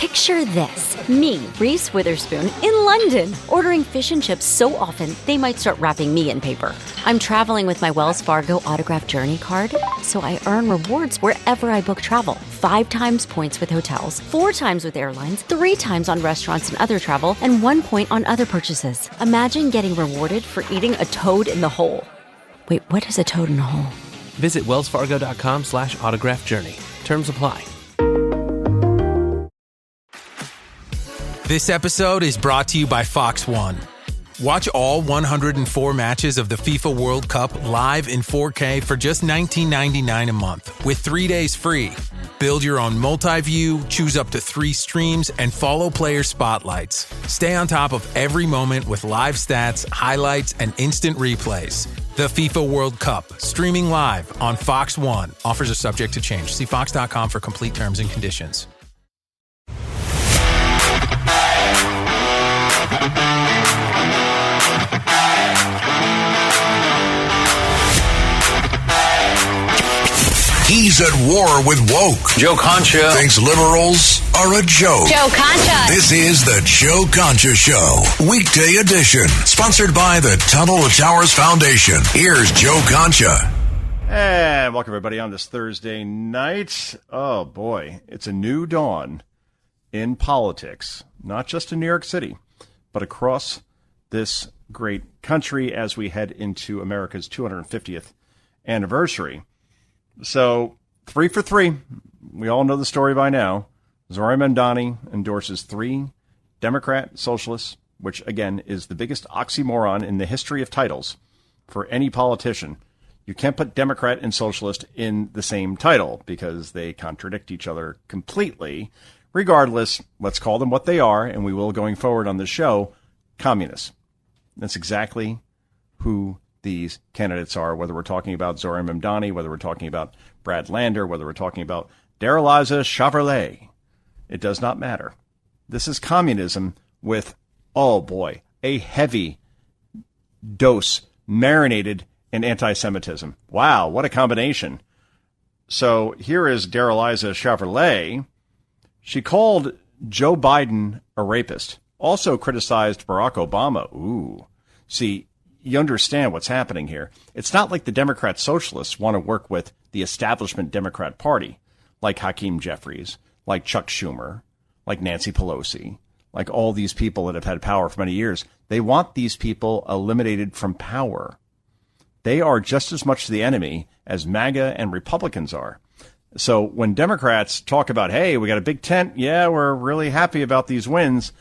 Picture this. Me, Reese Witherspoon, in London, ordering fish and chips so often they might start wrapping me in paper. I'm traveling with my Wells Fargo Autograph Journey card, so I earn rewards wherever I book travel. 5 times points with hotels, 4 times with airlines, 3 times on restaurants and other travel, and 1 point on other purchases. Imagine getting rewarded for eating a toad in the hole. Wait, what is a toad in a hole? Visit wellsfargo.com/autograph journey. Terms apply. This episode is brought to you by Fox One. Watch all 104 matches of the FIFA World Cup live in 4K for just $19.99 a month with 3 days free. Build your own multi-view, choose up to 3 streams, and follow player spotlights. Stay on top of every moment with live stats, highlights, and instant replays. The FIFA World Cup, streaming live on Fox One. Offers are subject to change. See fox.com for complete terms and conditions. He's at war with woke. Joe Concha thinks liberals are a joke. Joe Concha. This is the Joe Concha Show, weekday edition, sponsored by the Tunnel to Towers Foundation. Here's Joe Concha. And welcome everybody on this Thursday night. Oh boy, it's a new dawn in politics, not just in New York City, but across this great country as we head into America's 250th anniversary. So, 3 for 3. We all know the story by now. Zohran Mamdani endorses 3 Democrat socialists, which, again, is the biggest oxymoron in the history of titles for any politician. You can't put Democrat and socialist in the same title because they contradict each other completely. Regardless, let's call them what they are, and we will going forward on the show, communists. That's exactly who these candidates are, whether we're talking about Zohran Mamdani, whether we're talking about Brad Lander, whether we're talking about Darryl Chevrolet. It does not matter. This is communism with, oh boy, a heavy dose marinated in anti-Semitism. Wow, what a combination. So here is Darryl Chevrolet. She called Joe Biden a rapist, also criticized Barack Obama. Ooh, see, you understand what's happening here. It's not like the Democrat socialists want to work with the establishment Democrat Party, like Hakeem Jeffries, like Chuck Schumer, like Nancy Pelosi, like all these people that have had power for many years. They want these people eliminated from power. They are just as much the enemy as MAGA and Republicans are. So when Democrats talk about, hey, we got a big tent, yeah, we're really happy about these wins,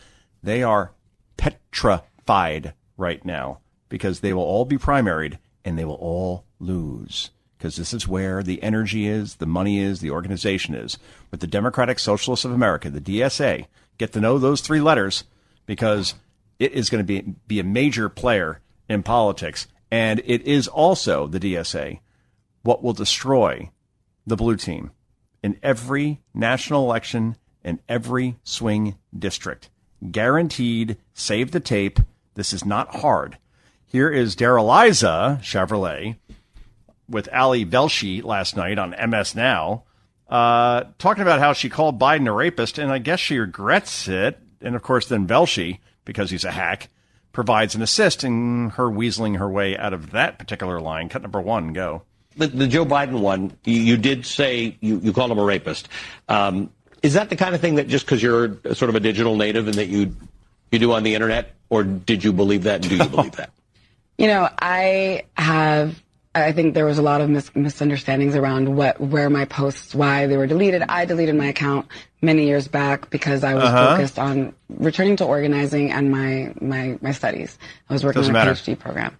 they are petrified right now, because they will all be primaried and they will all lose. Because this is where the energy is, the money is, the organization is. With the Democratic Socialists of America, the DSA, get to know those 3 letters because it is going to be a major player in politics. And it is also, the DSA, what will destroy the blue team in every national election and every swing district. Guaranteed, save the tape. This is not hard. Here is Darryl Chevrolet with Ali Velshi last night on MS Now, talking about how she called Biden a rapist, and I guess she regrets it. And, of course, then Velshi, because he's a hack, provides an assist in her weaseling her way out of that particular line. Cut number 1, go. The Joe Biden one, you did say you called him a rapist. Is that the kind of thing that just because you're sort of a digital native and that you do on the internet, or did you believe that, and do you believe that? You know, I think there was a lot of misunderstandings around where my posts, why they were deleted. I deleted my account many years back because I was focused on returning to organizing and my studies. I was working on a PhD program.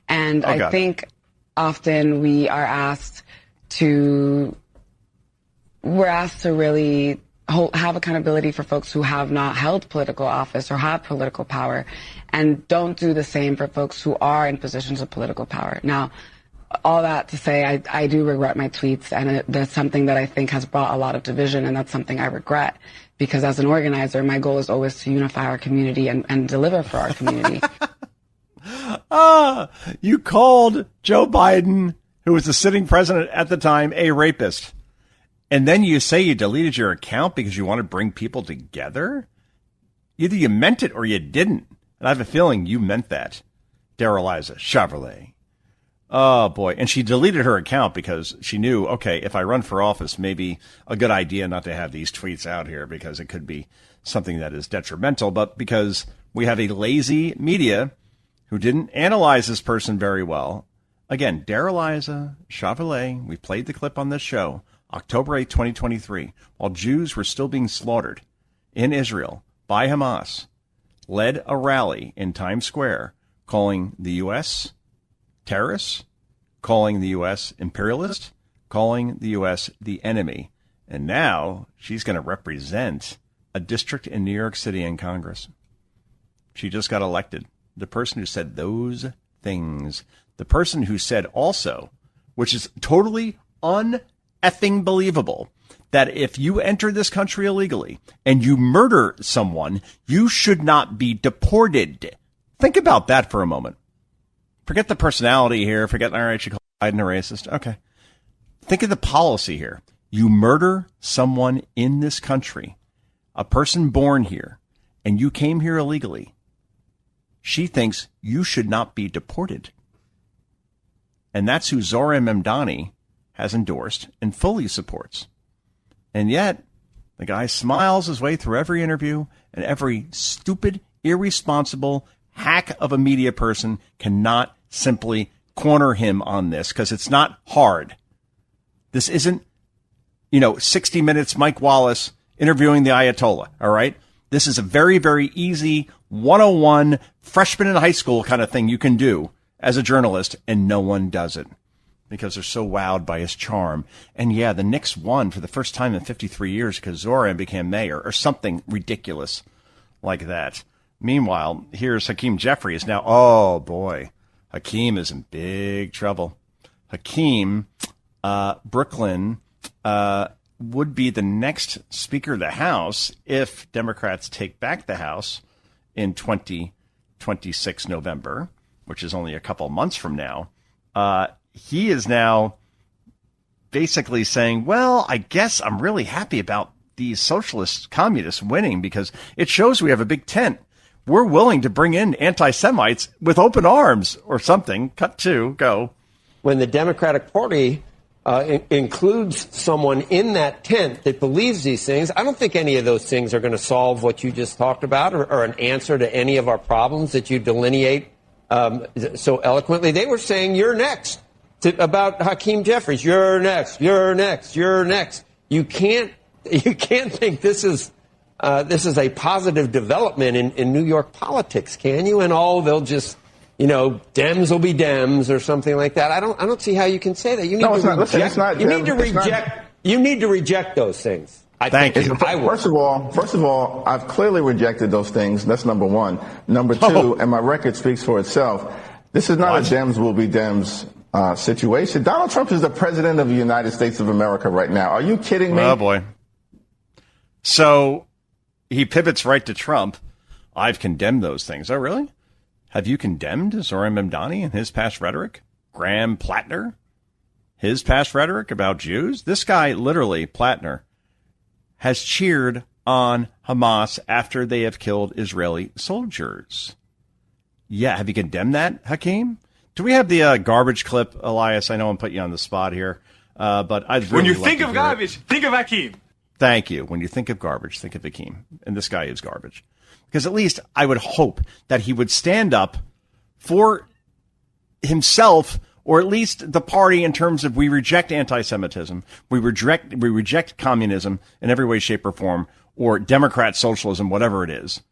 And I think often we're asked to really have accountability for folks who have not held political office or have political power, and don't do the same for folks who are in positions of political power. Now, all that to say, I do regret my tweets, and that's something that I think has brought a lot of division, and that's something I regret, because as an organizer, my goal is always to unify our community and deliver for our community. You called Joe Biden, who was the sitting president at the time, a rapist. And then you say you deleted your account because you want to bring people together? Either you meant it or you didn't. And I have a feeling you meant that. Dareliza Chevrolet. Oh, boy. And she deleted her account because she knew, okay, if I run for office, maybe a good idea not to have these tweets out here because it could be something that is detrimental. But because we have a lazy media who didn't analyze this person very well. Again, Dareliza Chevrolet, we played the clip on this show, October 8, 2023, while Jews were still being slaughtered in Israel by Hamas, led a rally in Times Square calling the U.S. terrorists, calling the U.S. imperialist, calling the U.S. the enemy. And now she's going to represent a district in New York City in Congress. She just got elected. The person who said those things, the person who said also, which is totally uneffing believable, that if you enter this country illegally and you murder someone, you should not be deported. Think about that for a moment. Forget the personality here. Forget, all right, you call Biden a racist. Okay. Think of the policy here. You murder someone in this country, a person born here, and you came here illegally. She thinks you should not be deported. And that's who Zohran Mamdani has endorsed and fully supports. And yet, the guy smiles his way through every interview, and every stupid, irresponsible hack of a media person cannot simply corner him on this, because it's not hard. This isn't, 60 Minutes Mike Wallace interviewing the Ayatollah, all right? This is a very, very easy 101 freshman in high school kind of thing you can do as a journalist, and no one does it because they're so wowed by his charm. And yeah, the Knicks won for the first time in 53 years because Zoran became mayor or something ridiculous like that. Meanwhile, here's Hakeem Jeffries. Now, oh boy, Hakeem is in big trouble. Hakeem, Brooklyn, would be the next Speaker of the House if Democrats take back the House in 2026 November, which is only a couple months from now. He is now basically saying, well, I guess I'm really happy about these socialist communists winning because it shows we have a big tent. We're willing to bring in anti-Semites with open arms or something. Cut to, go. When the Democratic Party includes someone in that tent that believes these things, I don't think any of those things are going to solve what you just talked about or an answer to any of our problems that you delineate so eloquently. They were saying, you're next, about Hakeem Jeffries. You're next, you're next, you're next. You can't think this is a positive development in New York politics, can you? And they'll just, Dems will be Dems or something like that. I don't see how you can say that. You need to reject those things. Thank you. First of all, I've clearly rejected those things. That's number one. Number two, and my record speaks for itself. This is not a Dems will be Dems situation. Donald Trump is the president of the United States of America right now. Are you kidding me? Oh boy. So he pivots right to Trump. I've condemned those things. Oh, really? Have you condemned Zoran Mamdani and his past rhetoric? Graham Plattner? His past rhetoric about Jews? This guy, literally, Plattner, has cheered on Hamas after they have killed Israeli soldiers. Yeah, have you condemned that, Hakeem? Do we have the garbage clip, Elias? I know I'm putting you on the spot here, but I'd really when you think of garbage, think of Hakeem. Thank you. When you think of garbage, think of Hakeem. And this guy is garbage. Because at least I would hope that he would stand up for himself, or at least the party, in terms of we reject anti-Semitism, we reject communism in every way, shape, or form, or Democrat socialism, whatever it is.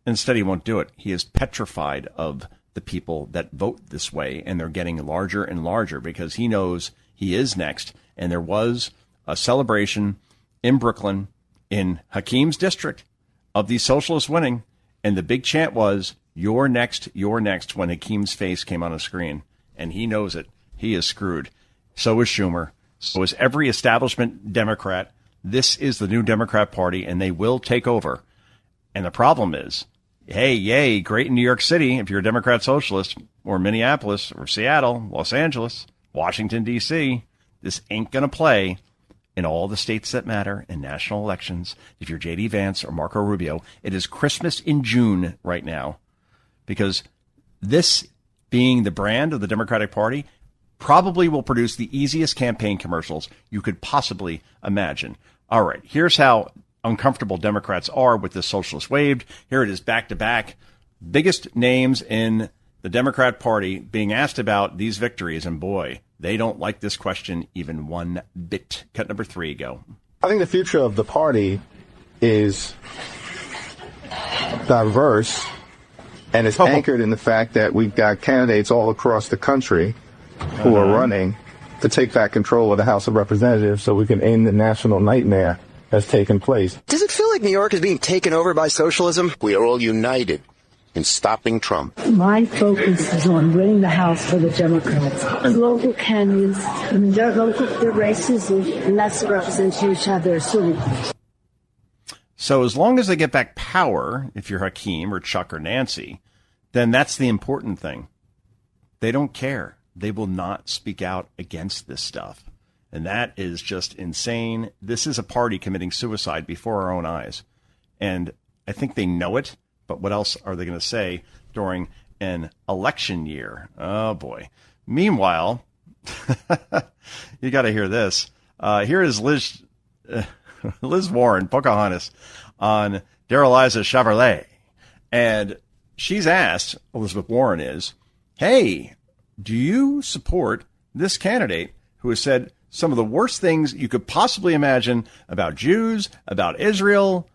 Instead, he won't do it. He is petrified of the people that vote this way, and they're getting larger and larger because he knows he is next. And there was a celebration in Brooklyn, in Hakeem's district, of these socialists winning, and the big chant was, you're next, when Hakeem's face came on a screen. And he knows it. He is screwed. So is Schumer. So is every establishment Democrat. This is the new Democrat Party, and they will take over. And the problem is, hey, yay, great in New York City if you're a Democrat socialist, or Minneapolis, or Seattle, Los Angeles, Washington, D.C. This ain't going to play in all the states that matter in national elections, if you're J.D. Vance or Marco Rubio, it is Christmas in June right now, because this being the brand of the Democratic Party probably will produce the easiest campaign commercials you could possibly imagine. All right, here's how uncomfortable Democrats are with this socialist wave. Here it is back to back. Biggest names in the Democrat Party being asked about these victories, and boy, they don't like this question even one bit. Cut number 3, go. I think the future of the party is diverse, and it's anchored in the fact that we've got candidates all across the country who are running to take back control of the House of Representatives so we can end the national nightmare that's taken place. Does it feel like New York is being taken over by socialism? We are all united in stopping Trump. My focus is on winning the House for the Democrats. Local candidates, their races are less representation of their city. So as long as they get back power, if you're Hakeem or Chuck or Nancy, then that's the important thing. They don't care. They will not speak out against this stuff. And that is just insane. This is a party committing suicide before our own eyes. And I think they know it. But what else are they going to say during an election year? Oh, boy. Meanwhile, you got to hear this. Here is Liz Warren, Pocahontas, on Darrell-Liza Chevrolet. And she's asked, Elizabeth Warren is, hey, do you support this candidate who has said some of the worst things you could possibly imagine about Jews, about Israel,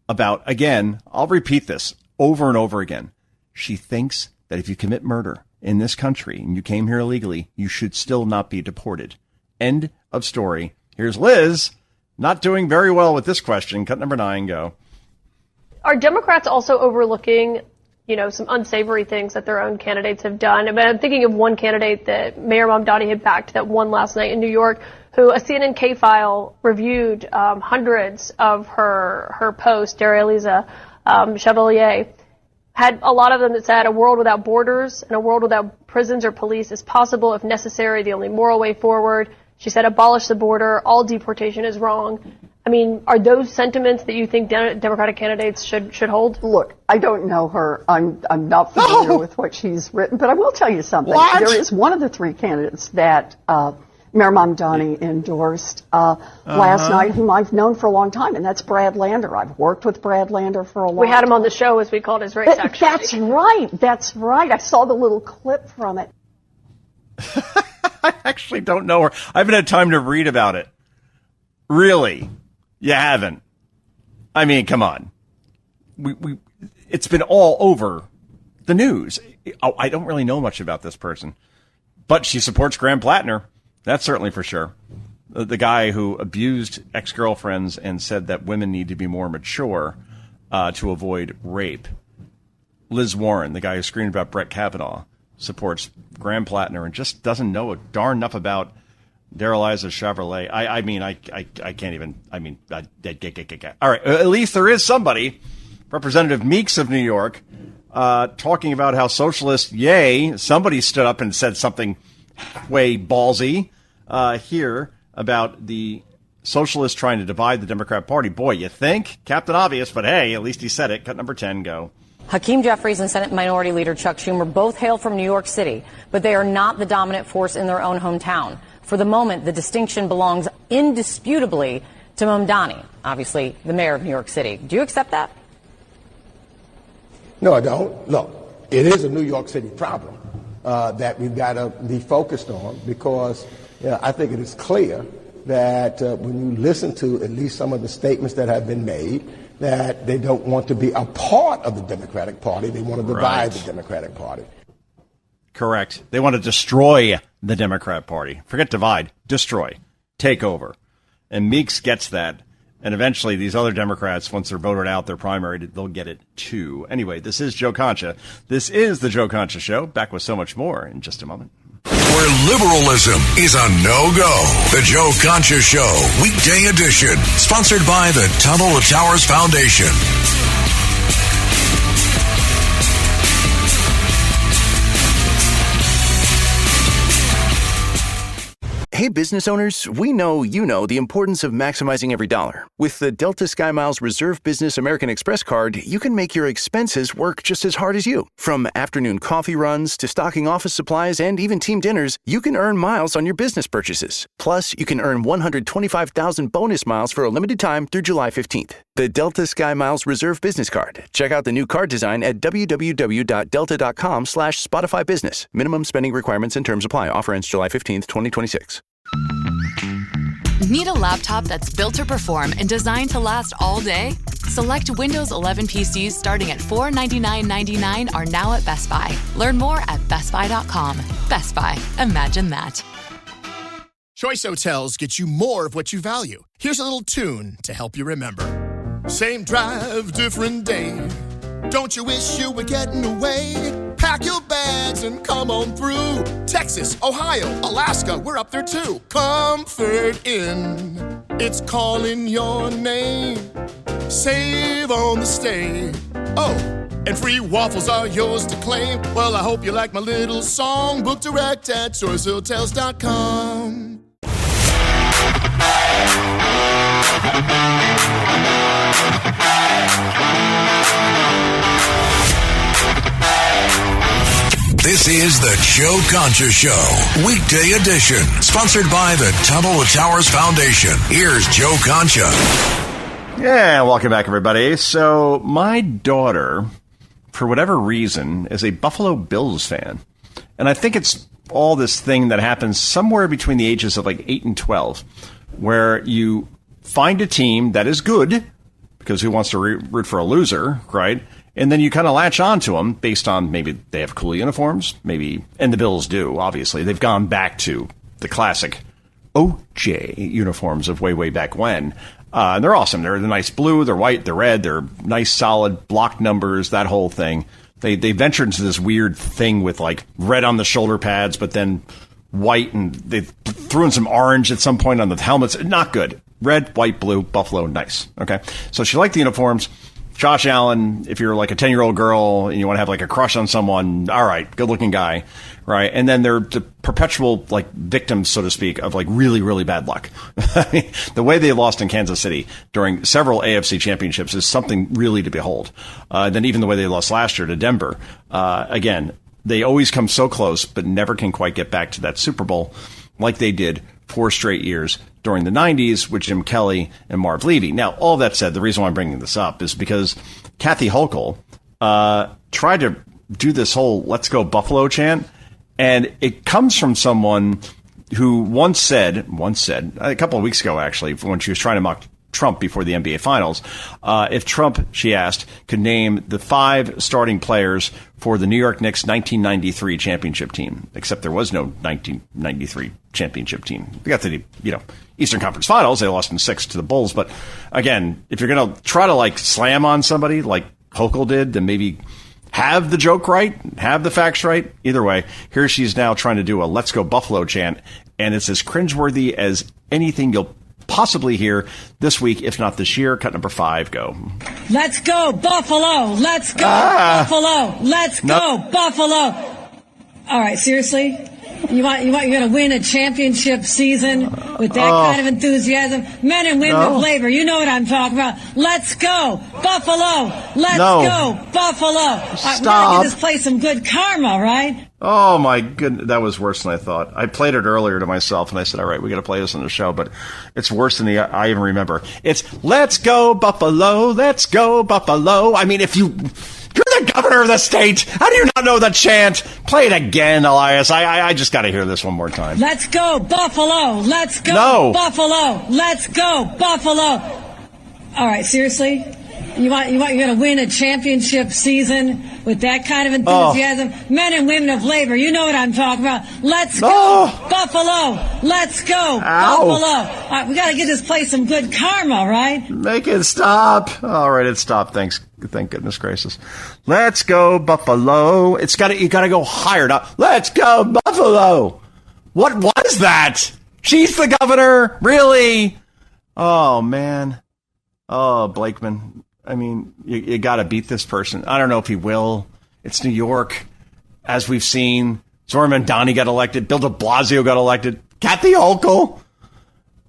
about, again, I'll repeat this over and over again. She thinks that if you commit murder in this country and you came here illegally, you should still not be deported. End of story. Here's Liz, not doing very well with this question. Cut number 9, go. Are Democrats also overlooking, some unsavory things that their own candidates have done? I mean, I'm thinking of one candidate that Mayor Mamdani had backed that won last night in New York, who a CNN K-file reviewed hundreds of her posts. Darrell-Liza Chevalier had a lot of them that said a world without borders and a world without prisons or police is possible if necessary, the only moral way forward. She said abolish the border, all deportation is wrong. I mean, are those sentiments that you think Democratic candidates should hold? Look, I don't know her. I'm not familiar with what she's written, but I will tell you something. What? There is one of the 3 candidates that Mayor Mamdani endorsed last night, whom I've known for a long time, and that's Brad Lander. I've worked with Brad Lander for a long time. We had him on the show, as we called his race, actually. That's right. I saw the little clip from it. I actually don't know her. I haven't had time to read about it. Really? You haven't? I mean, come on. It's been all over the news. I don't really know much about this person, but she supports Graham Plattner. That's certainly for sure. The guy who abused ex-girlfriends and said that women need to be more mature to avoid rape. Liz Warren, the guy who screamed about Brett Kavanaugh, supports Graham Plattner and just doesn't know a darn enough about Darrell-Liza Chevrolet. I mean, I can't even. I mean, all right. At least there is somebody, Representative Meeks of New York, talking about how socialist. Yay! Somebody stood up and said something way ballsy here about the socialists trying to divide the Democrat Party. Boy, you think Captain Obvious, but hey, at least he said it. Cut number 10, go. Hakeem Jeffries and Senate Minority Leader Chuck Schumer both hail from New York City, but they are not the dominant force in their own hometown. For the moment, the distinction belongs indisputably to Mamdani, obviously the mayor of New York City. Do you accept that? No, I don't. Look, it is a New York City problem that we've got to be focused on because I think it is clear that when you listen to at least some of the statements that have been made, that they don't want to be a part of the Democratic Party. They want to divide the Democratic Party. Correct. They want to destroy the Democrat Party. Forget divide. Destroy. Take over. And Meeks gets that. And eventually these other Democrats, once they're voted out, their primary, they'll get it too. Anyway, this is Joe Concha. This is the Joe Concha Show. Back with so much more in just a moment. Where liberalism is a no-go. The Joe Concha Show, weekday edition. Sponsored by the Tunnel to Towers Foundation. Hey, business owners, we know you know the importance of maximizing every dollar. With the Delta SkyMiles Reserve Business American Express card, you can make your expenses work just as hard as you. From afternoon coffee runs to stocking office supplies and even team dinners, you can earn miles on your business purchases. Plus, you can earn 125,000 bonus miles for a limited time through July 15th. The Delta SkyMiles Reserve Business Card. Check out the new card design at www.delta.com/Spotify Business. Minimum spending requirements and terms apply. Offer ends July 15th, 2026. Need a laptop that's built to perform and designed to last all day? Select Windows 11 PCs starting at $499.99 are now at Best Buy. Learn more at bestbuy.com. Best Buy. Imagine that. Choice Hotels get you more of what you value. Here's a little tune to help you remember. Same drive, different day. Don't you wish you were getting away? Pack your bags and come on through. Texas, Ohio, Alaska, we're up there too. Comfort Inn, it's calling your name. Save on the stay. Oh, and free waffles are yours to claim. Well, I hope you like my little song. Book direct at choicehotels.com. This is the Joe Concha Show, weekday edition, sponsored by the Tunnel to Towers Foundation. Here's Joe Concha. Yeah, welcome back, everybody. So, my daughter, for whatever reason, is a Buffalo Bills fan. And I think it's all this thing that happens somewhere between the ages of like 8 and 12, where you find a team that is good, because who wants to root for a loser, right? And then you kind of latch on to them based on maybe they have cool uniforms, maybe, and the Bills do, obviously. They've gone back to the classic OJ uniforms of way, way back when. And they're awesome. They're the nice blue, they're white, they're red, they're nice, solid block numbers, that whole thing. They ventured into this weird thing with like red on the shoulder pads, but then white, and they threw in some orange at some point on the helmets. Not good. Red, white, blue, Buffalo, nice. Okay. So she liked the uniforms. Josh Allen, if you're like a 10-year-old girl and you want to have like a crush on someone, all right, good-looking guy, right? And then they're the perpetual like victims, so to speak, of like really, really bad luck. I mean, the way they lost in Kansas City during several AFC championships is something really to behold. Then even the way they lost last year to Denver, again, they always come so close, but never can quite get back to that Super Bowl like they did 4 straight years during the 90s with Jim Kelly and Marv Levy. Now, all that said, the reason why I'm bringing this up is because Kathy Hochul tried to do this whole "Let's Go Buffalo" chant, and it comes from someone who once said, a couple of weeks ago, actually, when she was trying to mock Trump before the NBA Finals, if Trump, she asked, could name the 5 starting players for the New York Knicks 1993 championship team, except there was no 1993 championship team. We got to the, Eastern Conference Finals. They lost in 6 to the Bulls. But again, if you're going to try to like slam on somebody like Hochul did, then maybe have the joke right, have the facts right. Either way, here she is now trying to do a "Let's Go Buffalo" chant, and it's as cringeworthy as anything you'll possibly hear this week, if not this year. Cut number 5, go. Let's go Buffalo! Let's go Buffalo! Let's go Buffalo! All right, seriously? You're going to win a championship season with that kind of enthusiasm? Men and women of labor, you know what I'm talking about. Let's go Buffalo! Let's go Buffalo! Stop. We got to give this place some good karma, right? Oh my goodness, that was worse than I thought. I played it earlier to myself, and I said, all right, we got to play this on the show, but it's worse than I even remember. It's "Let's go Buffalo, let's go Buffalo." I mean, you're the governor of the state, how do you not know the chant? Play it again, Elias. I just got to hear this one more time. Let's go Buffalo, let's go Buffalo, let's go Buffalo. All right, seriously? You're going to win a championship season with that kind of enthusiasm? Men and women of labor, you know what I'm talking about. Let's go Buffalo! Let's go Buffalo! All right, we got to give this place some good karma, right? Make it stop. All right, it stopped. Thank goodness gracious. Let's go Buffalo. You got to go higher. Not, "Let's go Buffalo." What was that? She's the governor? Really? Oh man. Oh, Blakeman. I mean, you got to beat this person. I don't know if he will. It's New York, as we've seen. Zora Mandani got elected. Bill de Blasio got elected. Kathy Hochul.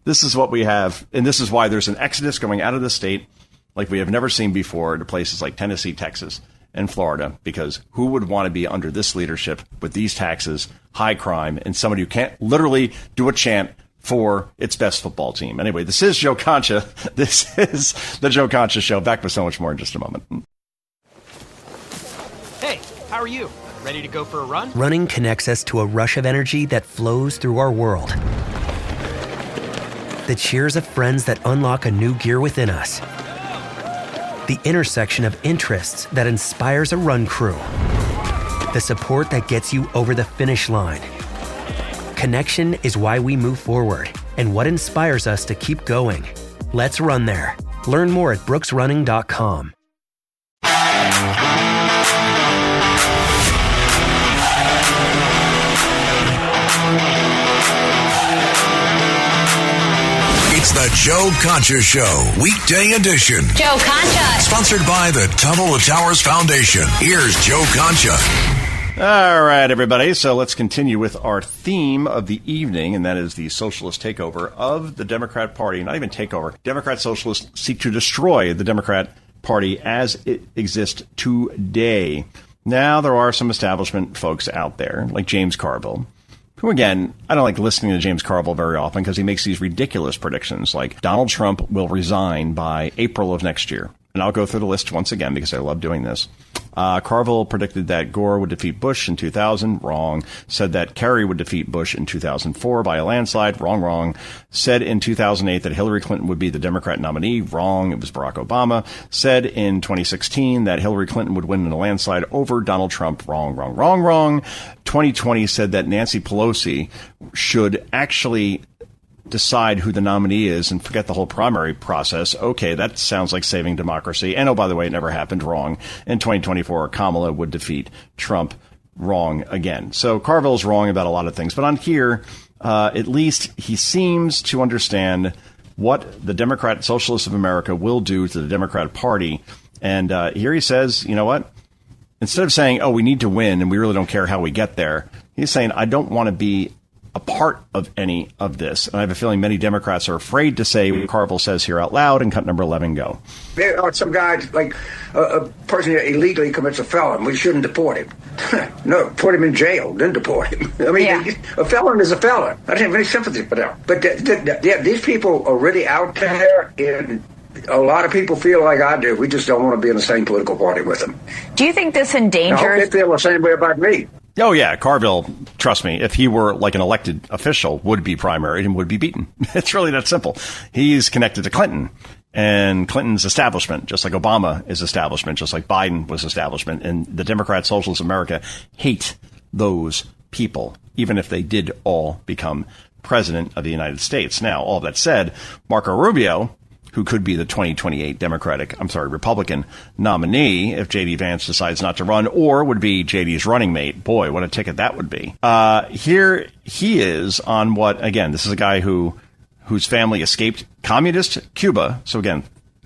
This is what we have, and this is why there's an exodus going out of the state like we have never seen before to places like Tennessee, Texas, and Florida, because who would want to be under this leadership with these taxes, high crime, and somebody who can't literally do a chant for its best football team? Anyway, this is Joe Concha. This is the Joe Concha Show. Back with so much more in just a moment. Hey, how are you? Ready to go for a run? Running connects us to a rush of energy that flows through our world. The cheers of friends that unlock a new gear within us. The intersection of interests that inspires a run crew. The support that gets you over the finish line. Connection is why we move forward and what inspires us to keep going. Let's run there. Learn more at brooksrunning.com. It's the Joe Concha Show, weekday edition. Joe Concha. Sponsored by the Tunnel to Towers Foundation. Here's Joe Concha. All right, everybody. So let's continue with our theme of the evening, and that is the socialist takeover of the Democrat Party. Not even takeover. Democrat socialists seek to destroy the Democrat Party as it exists today. Now, there are some establishment folks out there, like James Carville, who, again, I don't like listening to James Carville very often because he makes these ridiculous predictions, like Donald Trump will resign by April of next year. And I'll go through the list once again because I love doing this. Carville predicted that Gore would defeat Bush in 2000. Wrong. Said that Kerry would defeat Bush in 2004 by a landslide. Wrong. Said in 2008 that Hillary Clinton would be the Democrat nominee. Wrong. It was Barack Obama. Said in 2016 that Hillary Clinton would win in a landslide over Donald Trump. Wrong. 2020 said that Nancy Pelosi should actually decide who the nominee is and forget the whole primary process. Okay, that sounds like saving democracy. And oh, by the way, it never happened. Wrong. In 2024, Kamala would defeat Trump. Wrong again. So Carville's wrong about a lot of things. But on here, at least he seems to understand what the Democrat Socialists of America will do to the Democrat Party. And here he says, you know what? Instead of saying, oh, we need to win and we really don't care how we get there, he's saying, I don't want to be a part of any of this. And I have a feeling many Democrats are afraid to say what Carville says here out loud. And cut number 11, go. There are some guys, like a person that illegally commits a felon. We shouldn't deport him. No, put him in jail, then deport him. I mean, a felon is a felon. I don't have any sympathy for them. But these people are really out there, and a lot of people feel like I do. We just don't want to be in the same political party with them. Do you think this endangers... I hope they feel the same way about me. Oh, yeah. Carville, trust me, if he were like an elected official, would be primaried and would be beaten. It's really that simple. He's connected to Clinton and Clinton's establishment, just like Obama is establishment, just like Biden was establishment. And the Democrat Socialists of America hate those people, even if they did all become president of the United States. Now, all that said, Marco Rubio, who could be the 2028 Republican nominee if J.D. Vance decides not to run, or would be J.D.'s running mate. Boy, what a ticket that would be. Here he is on what, again, this is a guy whose family escaped communist Cuba. So again,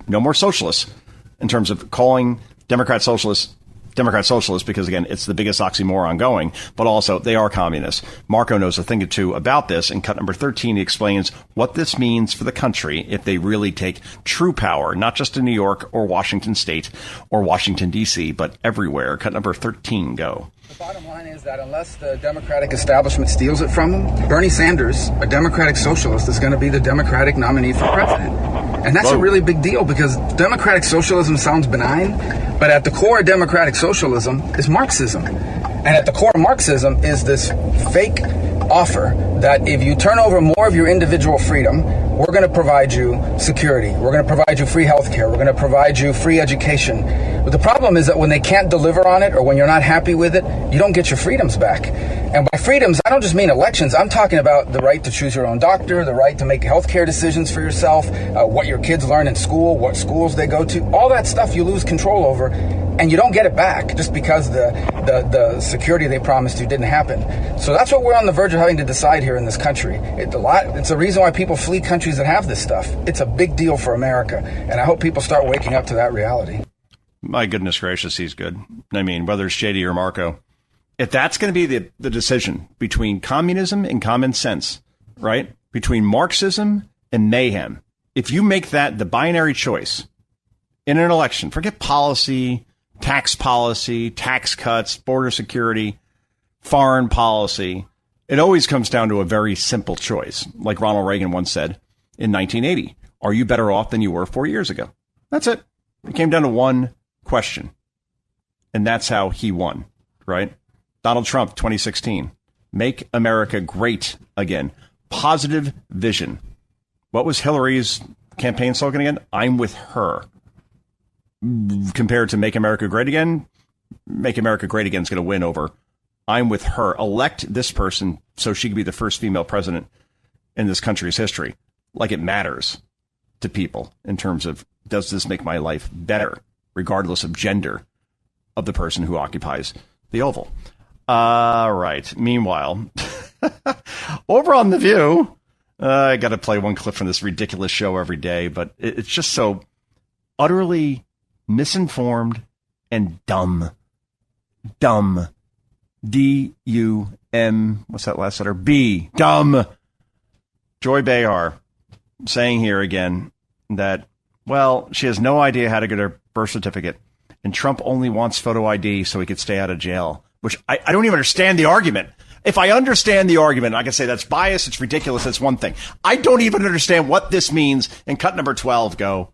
no more socialists in terms of calling Democrat socialists, because, again, it's the biggest oxymoron going, but also they are communists. Marco knows a thing or two about this. In cut number 13, he explains what this means for the country if they really take true power, not just in New York or Washington State or Washington, D.C., but everywhere. Cut number 13, go. The bottom line is that unless the Democratic establishment steals it from them, Bernie Sanders, a Democratic socialist, is going to be the Democratic nominee for president. And that's a really big deal because Democratic socialism sounds benign, but at the core of Democratic socialism is Marxism. And at the core of Marxism is this fake offer that if you turn over more of your individual freedom, we're going to provide you security. We're going to provide you free health care. We're going to provide you free education. But the problem is that when they can't deliver on it or when you're not happy with it, you don't get your freedoms back. And by freedoms, I don't just mean elections. I'm talking about the right to choose your own doctor, the right to make health care decisions for yourself, what your kids learn in school, what schools they go to. All that stuff you lose control over, and you don't get it back just because the security they promised you didn't happen. So that's what we're on the verge of having to decide here in this country. It's a reason why people flee countries that have this stuff. It's a big deal for America, and I hope people start waking up to that reality. My goodness gracious, he's good. I mean, whether it's JD or Marco, if that's going to be the decision between communism and common sense, right, between Marxism and mayhem. If you make that the binary choice in an election, forget policy, tax cuts, border security, foreign policy, it always comes down to a very simple choice. Like Ronald Reagan once said in 1980, are you better off than you were 4 years ago? That's it. It came down to one question. And that's how he won, right? Donald Trump, 2016. Make America great again. Positive vision. What was Hillary's campaign slogan again? I'm with her. Compared to Make America Great Again, Make America Great Again is going to win over I'm with her. Elect this person so she can be the first female president in this country's history. Like it matters to people in terms of, does this make my life better, regardless of gender of the person who occupies the Oval? Right. Meanwhile, over on The View, I got to play one clip from this ridiculous show every day, but it's just so utterly misinformed and dumb. Dumb. D-U-M, what's that last letter? B. Dumb. Joy Behar saying here again that, well, she has no idea how to get her birth certificate, and Trump only wants photo ID so he could stay out of jail, which I don't even understand the argument. If I understand the argument, I can say that's bias, it's ridiculous, that's one thing. I don't even understand what this means. And cut number 12, go.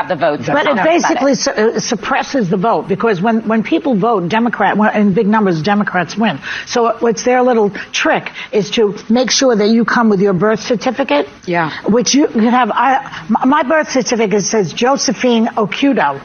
The votes. But it basically suppresses the vote, because when people vote Democrat, in big numbers, Democrats win. So what's their little trick is to make sure that you come with your birth certificate. Yeah. Which you can have. My birth certificate says Josephine Okudo,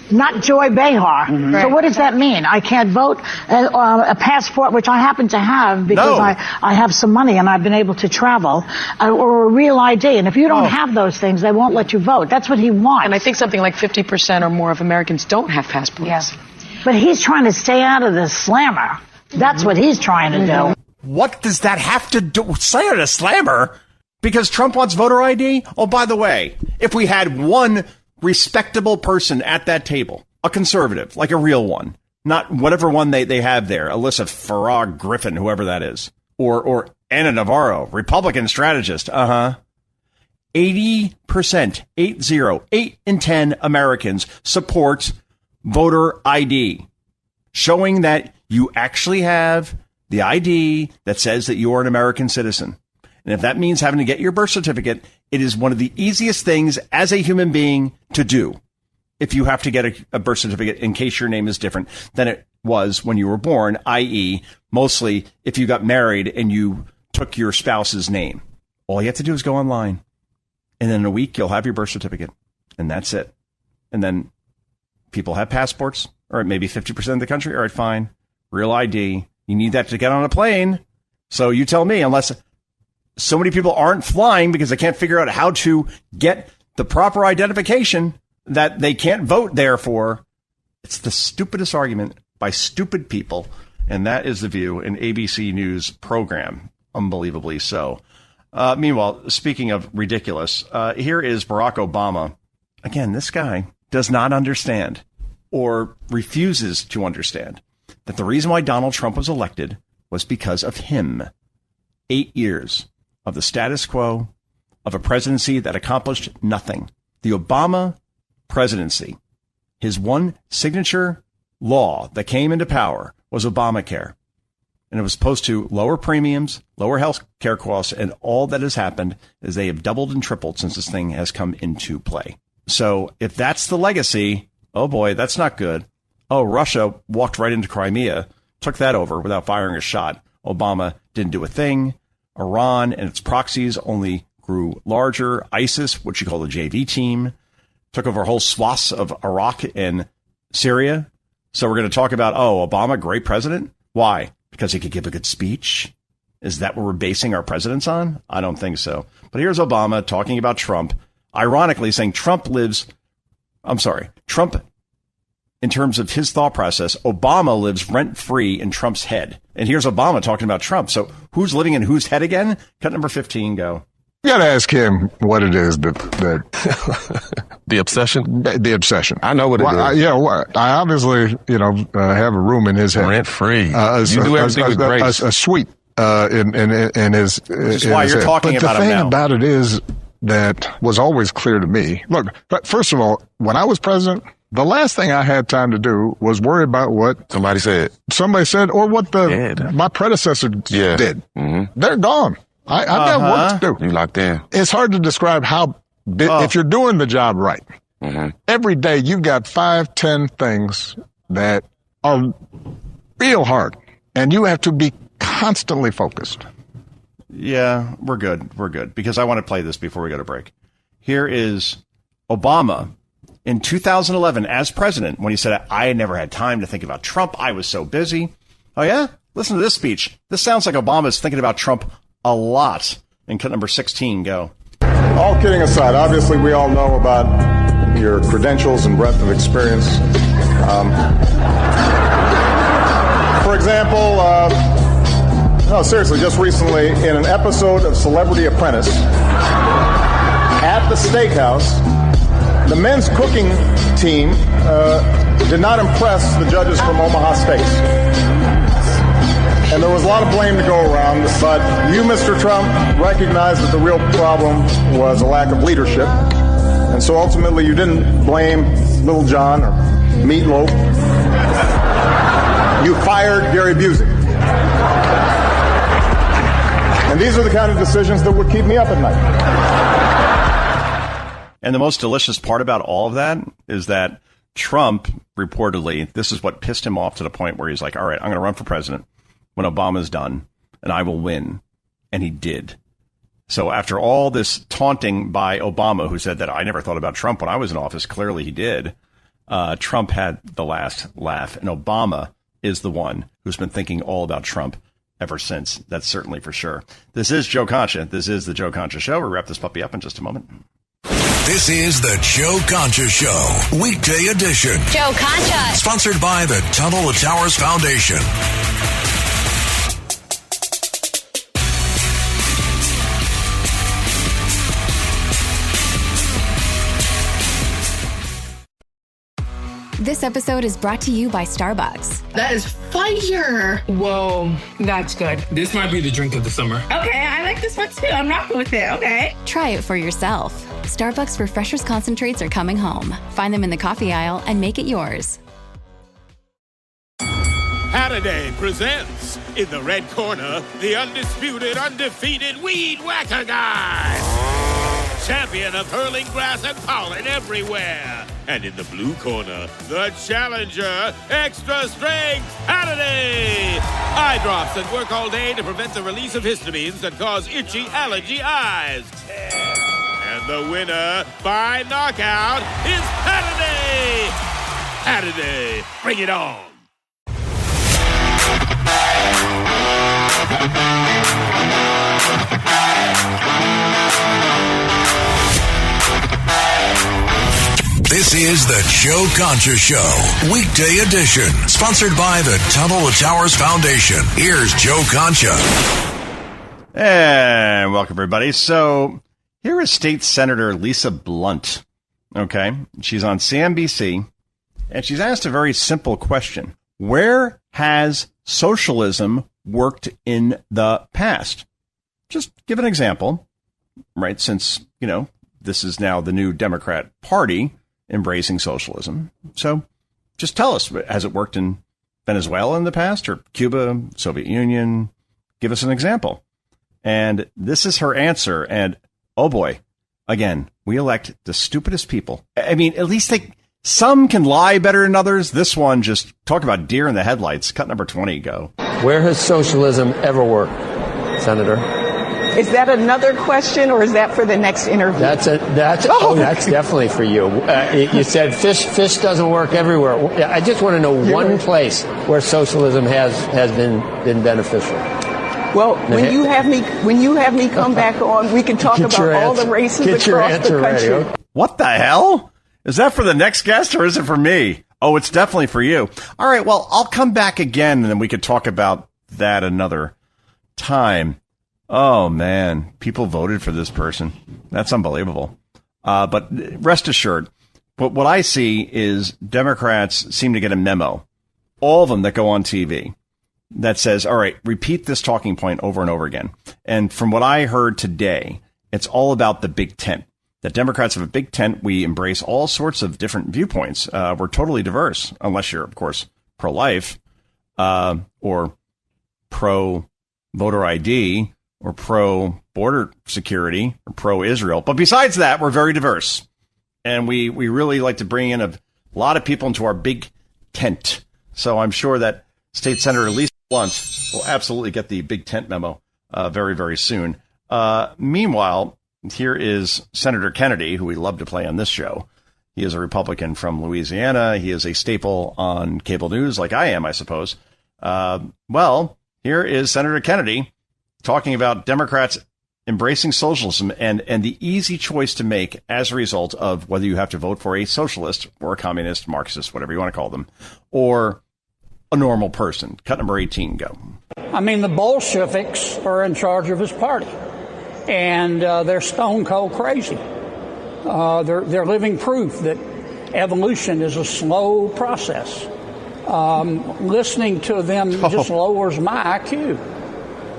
not Joy Behar. Mm-hmm. So what does that mean? I can't vote? A passport, which I happen to have because I have some money and I've been able to travel, or a real ID. And if you don't have those things, they won't let you vote. That's what he wants. And I think something like 50% or more of Americans don't have passports. Yes. But he's trying to stay out of the slammer. That's what he's trying to do. What does that have to do? Stay out of the slammer? Because Trump wants voter ID? Oh, by the way, if we had one respectable person at that table, a conservative, like a real one, not whatever one they have there, Alyssa Farag Griffin, whoever that is, or Anna Navarro, Republican strategist, 80%, 8 in 10 Americans support voter ID, showing that you actually have the ID that says that you are an American citizen. And if that means having to get your birth certificate, it is one of the easiest things as a human being to do. If you have to get a birth certificate in case your name is different than it was when you were born, i.e., mostly if you got married and you took your spouse's name. All you have to do is go online. And then in a week, you'll have your birth certificate. And that's it. And then people have passports, or maybe 50% of the country. All right, fine. Real ID. You need that to get on a plane. So you tell me, unless so many people aren't flying because they can't figure out how to get the proper identification that they can't vote there for. It's the stupidest argument by stupid people. And that is The View, an ABC News program. Unbelievably so. Meanwhile, speaking of ridiculous, here is Barack Obama. Again, this guy does not understand or refuses to understand that the reason why Donald Trump was elected was because of him. 8 years of the status quo, of a presidency that accomplished nothing. The Obama presidency, his one signature law that came into power was Obamacare. And it was supposed to lower premiums, lower health care costs, and all that has happened is they have doubled and tripled since this thing has come into play. So if that's the legacy, oh boy, that's not good. Oh, Russia walked right into Crimea, took that over without firing a shot. Obama didn't do a thing. Iran and its proxies only grew larger. ISIS, which you call the JV team, took over whole swaths of Iraq and Syria. So we're going to talk about, Obama, great president. Why? Because he could give a good speech? Is that what we're basing our presidents on? I don't think so. But here's Obama talking about Trump, ironically saying Trump, in terms of his thought process, Obama lives rent-free in Trump's head. And here's Obama talking about Trump. So who's living in whose head again? Cut number 15, go. You got to ask him what it is that the obsession? The obsession. I know what it is. I obviously, have a room in his head. Rent-free. You do everything with grace. A suite in his. Which is why you're talking about him now. The thing about it is that was always clear to me. Look, first of all, when I was president, the last thing I had time to do was worry about what somebody said, or what my predecessor did. Mm-hmm. They're gone. I've got work to do. You locked in. It's hard to describe how if you're doing the job right. Mm-hmm. Every day you've got 5-10 things that are real hard, and you have to be constantly focused. Yeah, we're good, because I want to play this before we go to break. Here is Obama in 2011 as president when he said, I never had time to think about Trump. I was so busy. Oh, yeah? Listen to this speech. This sounds like Obama's thinking about Trump a lot. In cut number 16, go. All kidding aside, obviously we all know about your credentials and breadth of experience. For example, no, seriously, just recently, in an episode of Celebrity Apprentice, at the steakhouse, the men's cooking team did not impress the judges from Omaha Steaks. And there was a lot of blame to go around, but you, Mr. Trump, recognized that the real problem was a lack of leadership. And so ultimately you didn't blame Little John or Meatloaf. You fired Gary Busey. And these are the kind of decisions that would keep me up at night. And the most delicious part about all of that is that Trump, reportedly, this is what pissed him off to the point where he's like, all right, I'm going to run for president when Obama's done, and I will win. And he did. So after all this taunting by Obama, who said that I never thought about Trump when I was in office, clearly he did, Trump had the last laugh. And Obama is the one who's been thinking all about Trump ever since. That's certainly for sure. This is Joe Concha. This is the Joe Concha Show. We'll wrap this puppy up in just a moment. This is the Joe Concha Show, weekday edition. Joe Concha. Sponsored by the Tunnel to Towers Foundation. This episode is brought to you by Starbucks. That is fire. Whoa, that's good. This might be the drink of the summer. Okay, I like this one too. I'm rocking with it. Okay. Try it for yourself. Starbucks Refreshers Concentrates are coming home. Find them in the coffee aisle and make it yours. Halliday presents, in the red corner, the undisputed, undefeated Weed Whacker Guy. Champion of hurling grass and pollen everywhere. And in the blue corner, the challenger, extra strength Halliday. Eye drops that work all day to prevent the release of histamines that cause itchy allergy eyes. And the winner by knockout is Halliday. Halliday, bring it on. This is the Joe Concha Show, weekday edition, sponsored by the Tunnel to Towers Foundation. Here's Joe Concha. And welcome, everybody. So here is State Senator Lisa Blunt. Okay, she's on CNBC, and she's asked a very simple question. Where has socialism worked in the past? Just give an example, right? Since, you know, this is now the new Democrat Party embracing socialism. So just tell us, has it worked in Venezuela in the past, or Cuba, Soviet Union? Give us an example. And this is her answer. And oh boy, again, we elect the stupidest people. I mean, at least some can lie better than others. This one, just talk about deer in the headlights. Cut number 20, go. Where has socialism ever worked, Senator? Is that another question, or is that for the next interview? That's definitely for you. You said fish doesn't work everywhere. I just want to know one place where socialism has been beneficial. Well, when you have me come back on, we can talk about all the races across the country. Ready. What the hell? Is that for the next guest, or is it for me? Oh, it's definitely for you. All right, well, I'll come back again, and then we could talk about that another time. Oh, man, people voted for this person. That's unbelievable. But rest assured, but what I see is Democrats seem to get a memo. All of them that go on TV. that says, all right, repeat this talking point over and over again. And from what I heard today, it's all about the big tent. That Democrats have a big tent. We embrace all sorts of different viewpoints. We're totally diverse, unless you're, of course, pro-life or pro-voter ID or pro-border security or pro-Israel. But besides that, we're very diverse. And we really like to bring in a lot of people into our big tent. So I'm sure that State Senator Lisa Blunt will absolutely get the big tent memo very, very soon. Meanwhile, here is Senator Kennedy, who we love to play on this show. He is a Republican from Louisiana. He is a staple on cable news, like I am, I suppose. Well, here is Senator Kennedy talking about Democrats embracing socialism and the easy choice to make as a result of whether you have to vote for a socialist or a communist, Marxist, whatever you want to call them, or a normal person. Cut number 18, go. I mean, the Bolsheviks are in charge of his party, and they're stone cold crazy. They're living proof that evolution is a slow process. Listening to them just lowers my IQ.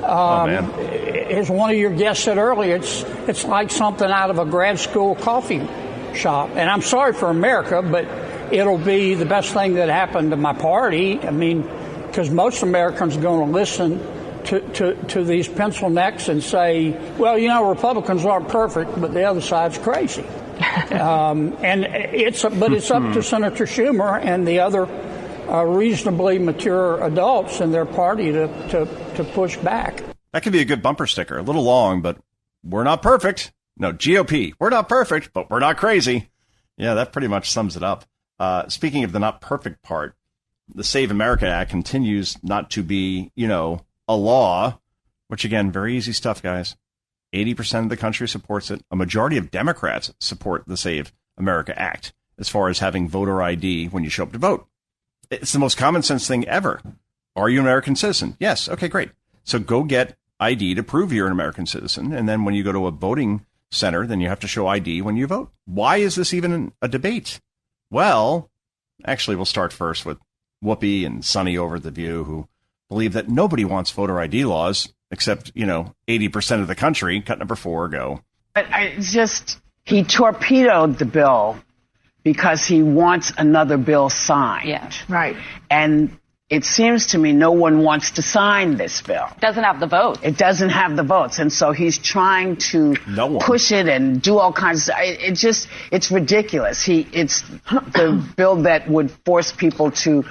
As one of your guests said earlier, it's like something out of a grad school coffee shop. And I'm sorry for America, but it'll be the best thing that happened to my party. I mean, because most Americans are going to listen to these pencil necks and say, well, you know, Republicans aren't perfect, but the other side's crazy. And it's up to Senator Schumer and the other reasonably mature adults in their party to push back. That could be a good bumper sticker. A little long, but we're not perfect. No, GOP, we're not perfect, but we're not crazy. Yeah, that pretty much sums it up. Speaking of the not perfect part, the Save America Act continues not to be, a law, which, again, very easy stuff, guys. 80% of the country supports it. A majority of Democrats support the Save America Act as far as having voter ID when you show up to vote. It's the most common sense thing ever. Are you an American citizen? Yes. Okay, great. So go get ID to prove you're an American citizen. And then when you go to a voting center, then you have to show ID when you vote. Why is this even a debate? Well, actually, we'll start first with Whoopi and Sonny over at The View, who believe that nobody wants voter ID laws except, 80% of the country. Cut number 4, go. But he torpedoed the bill because he wants another bill signed. Yeah. Right. And it seems to me no one wants to sign this bill. Doesn't have the votes. It doesn't have the votes. And so he's trying to push it and do all kinds of, it's ridiculous. It's the bill that would force people to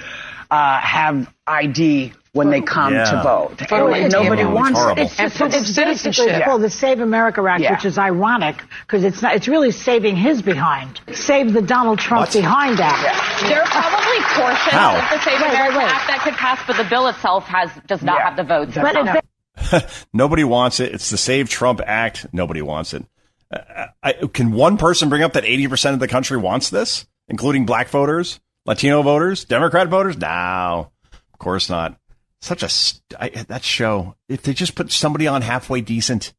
have ID when they come to vote. Nobody wants it. It's basically called the Save America Act, which is ironic because it's really saving his behind. Save the Donald Trump behind Act. Yeah. There are probably portions of the Save America Act that could pass, but the bill itself does not have the votes. Nobody wants it. It's the Save Trump Act. Nobody wants it. Can one person bring up that 80% of the country wants this, including black voters, Latino voters, Democrat voters? No, of course not. That show, if they just put somebody on halfway decent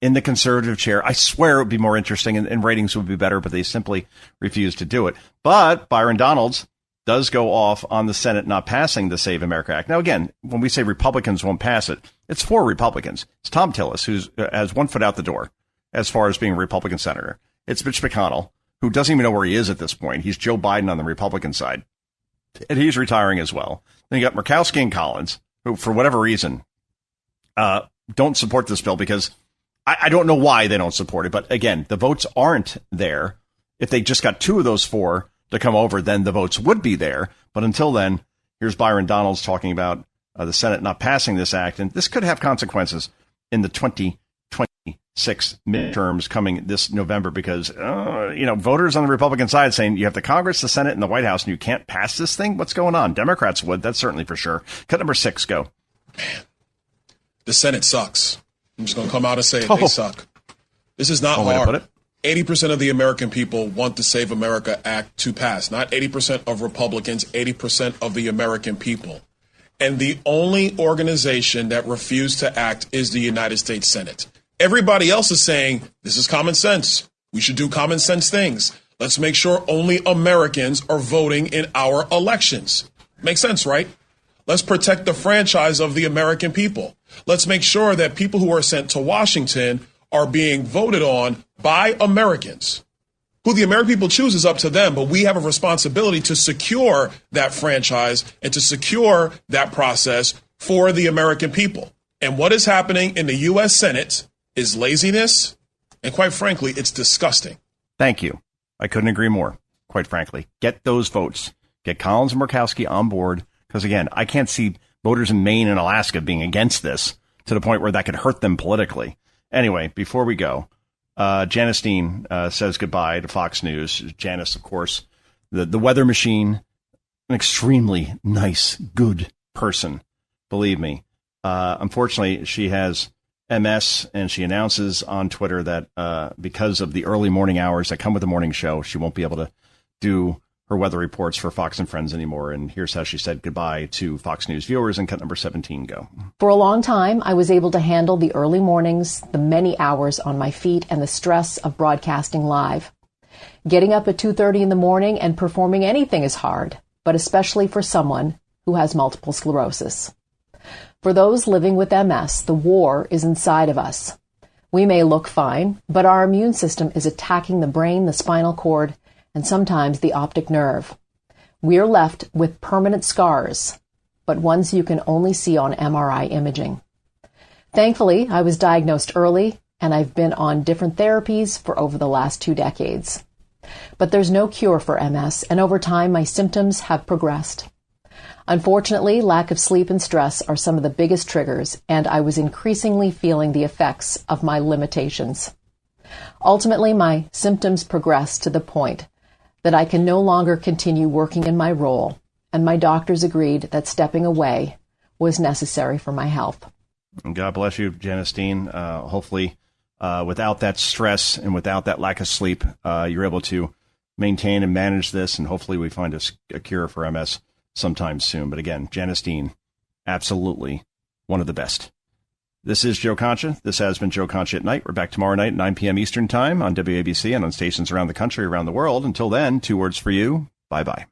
in the conservative chair, I swear it would be more interesting and ratings would be better, but they simply refuse to do it. But Byron Donalds does go off on the Senate not passing the Save America Act. Now, again, when we say Republicans won't pass it, it's 4 Republicans. It's Tom Tillis, who has 1 foot out the door as far as being a Republican senator. It's Mitch McConnell, who doesn't even know where he is at this point. He's Joe Biden on the Republican side, and he's retiring as well. Then you got Murkowski and Collins, who, for whatever reason, don't support this bill because I don't know why they don't support it. But again, the votes aren't there. If they just got 2 of those 4 to come over, then the votes would be there. But until then, here's Byron Donalds talking about the Senate not passing this act. And this could have consequences in the 2026 midterms coming this November because, voters on the Republican side saying you have the Congress, the Senate, and the White House, and you can't pass this thing? What's going on? Democrats would. That's certainly for sure. Cut number 6, go. The Senate sucks. I'm just going to come out and say it. They suck. This is not hard. 80% of the American people want the Save America Act to pass. Not 80% of Republicans, 80% of the American people. And the only organization that refused to act is the United States Senate. Everybody else is saying, this is common sense. We should do common sense things. Let's make sure only Americans are voting in our elections. Makes sense, right? Let's protect the franchise of the American people. Let's make sure that people who are sent to Washington are being voted on by Americans. Who the American people choose is up to them, but we have a responsibility to secure that franchise and to secure that process for the American people. And what is happening in the U.S. Senate is laziness, and quite frankly, it's disgusting. Thank you. I couldn't agree more, quite frankly. Get those votes. Get Collins and Murkowski on board, because, again, I can't see voters in Maine and Alaska being against this to the point where that could hurt them politically. Anyway, before we go, Janice Dean says goodbye to Fox News. Janice, of course, the weather machine, an extremely nice, good person, believe me. Unfortunately, she has MS, and she announces on Twitter that because of the early morning hours that come with the morning show, she won't be able to do her weather reports for Fox and Friends anymore. And here's how she said goodbye to Fox News viewers. And cut number 17, go. For a long time, I was able to handle the early mornings, the many hours on my feet, and the stress of broadcasting live. Getting up at 2:30 in the morning and performing anything is hard, but especially for someone who has multiple sclerosis. For those living with MS, the war is inside of us. We may look fine, but our immune system is attacking the brain, the spinal cord, and sometimes the optic nerve. We're left with permanent scars, but ones you can only see on MRI imaging. Thankfully, I was diagnosed early, and I've been on different therapies for over the last 2 decades. But there's no cure for MS, and over time my symptoms have progressed. Unfortunately, lack of sleep and stress are some of the biggest triggers, and I was increasingly feeling the effects of my limitations. Ultimately, my symptoms progressed to the point that I can no longer continue working in my role, and my doctors agreed that stepping away was necessary for my health. God bless you, Janice Dean. Hopefully, without that stress and without that lack of sleep, you're able to maintain and manage this, and hopefully we find a cure for MS sometime soon. But again, Janice Dean, absolutely one of the best. This is Joe Concha. This has been Joe Concha at Night. We're back tomorrow night at 9 p.m. Eastern Time on WABC and on stations around the country, around the world. Until then, 2 words for you. Bye-bye.